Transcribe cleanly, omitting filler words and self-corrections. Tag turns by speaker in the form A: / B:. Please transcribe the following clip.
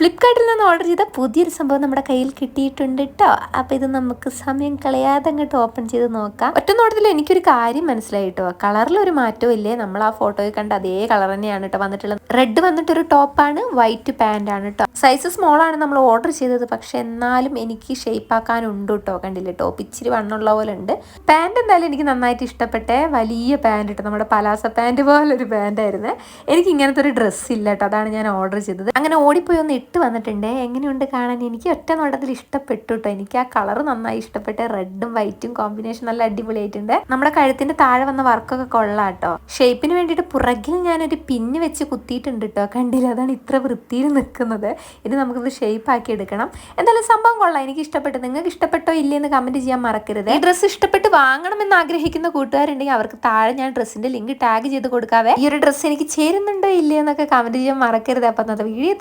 A: ഫ്ലിപ്കാർട്ടിൽ നിന്ന് ഓർഡർ ചെയ്ത പുതിയൊരു സംഭവം നമ്മുടെ കയ്യിൽ കിട്ടിയിട്ടുണ്ട് കേട്ടോ. അപ്പോൾ ഇത് നമുക്ക് സമയം കളയാതെ അങ്ങോട്ട് ഓപ്പൺ ചെയ്ത് നോക്കാം. ഒറ്റ നോട്ടത്തിൽ എനിക്കൊരു കാര്യം മനസ്സിലായി കേട്ടോ. കളറിലൊരു മാറ്റവും ഇല്ലേ, നമ്മൾ ആ ഫോട്ടോയിൽ കണ്ട അതേ കളർ തന്നെയാണ് കേട്ടോ വന്നിട്ടുള്ളത്. റെഡ് വന്നിട്ടൊരു ടോപ്പാണ്, വൈറ്റ് പാൻ്റ് ആണ് കേട്ടോ. സൈസ് സ്മോൾ ആണ് നമ്മൾ ഓർഡർ ചെയ്തത്, പക്ഷെ എന്നാലും എനിക്ക് ഷേപ്പ് ആക്കാനുണ്ട് കേട്ടോ. കണ്ടില്ലേ, ടോപ്പ് ഇച്ചിരി വണ്ണുള്ള പോലെ ഉണ്ട്. പാൻറ് എന്തായാലും എനിക്ക് നന്നായിട്ട് ഇഷ്ടപ്പെട്ടെ. വലിയ പാൻറ് കേട്ടോ, നമ്മുടെ പലാസ പാൻറ് പോലൊരു പാൻറ്റായിരുന്നു. എനിക്ക് ഇങ്ങനത്തെ ഒരു ഡ്രസ്സ് ഇല്ല കേട്ടോ, അതാണ് ഞാൻ ഓർഡർ ചെയ്തത്. അങ്ങനെ ഓടിപ്പോയി ഒന്ന് ഇട്ട് വന്നിട്ടുണ്ട്. എങ്ങനെയുണ്ട് കാണാൻ? എനിക്ക് ഒറ്റ നോട്ടത്തിൽ ഇഷ്ടപ്പെട്ടു കേട്ടോ. എനിക്ക് ആ കളർ നന്നായി ഇഷ്ടപ്പെട്ടെ. റെഡും വൈറ്റും കോമ്പിനേഷൻ നല്ല അടിപൊളിയായിട്ടുണ്ട്. നമ്മുടെ കഴുത്തിന്റെ താഴെ വന്ന വർക്കൊക്കെ കൊള്ളാം കേട്ടോ. ഷേപ്പിന് വേണ്ടിയിട്ട് പുറകിൽ ഞാനൊരു പിന്ന് വെച്ച് കുത്തിയിട്ടുണ്ട് കേട്ടോ. കണ്ടില്ല, അതാണ് ഇത്ര വൃത്തിയിൽ നിൽക്കുന്നത്. ഇനി നമുക്കിത് ഷേപ്പ് ആക്കി എടുക്കണം. എന്തായാലും സംഭവം കൊള്ളാം, എനിക്ക് ഇഷ്ടപ്പെട്ടു. നിങ്ങൾക്ക് ഇഷ്ടപ്പെട്ടോ ഇല്ലേന്ന് കമന്റ് ചെയ്യാൻ മറക്കരുത്. ഈ ഡ്രസ്സ് ഇഷ്ടപ്പെട്ട് വാങ്ങണമെന്ന് ആഗ്രഹിക്കുന്ന കൂട്ടുകാരുണ്ടെങ്കിൽ അവർക്ക് താഴെ ഞാൻ ഡ്രസ്സിന്റെ ലിങ്ക് ടാഗ് ചെയ്ത് കൊടുക്കാവേ. ഈ ഒരു ഡ്രസ്സ് എനിക്ക് ചേരുന്നുണ്ടോ ഇല്ലേ എന്നൊക്കെ കമന്റ് ചെയ്യാൻ മറക്കരുത്. അപ്പം അന്നത്തെ വീഡിയോ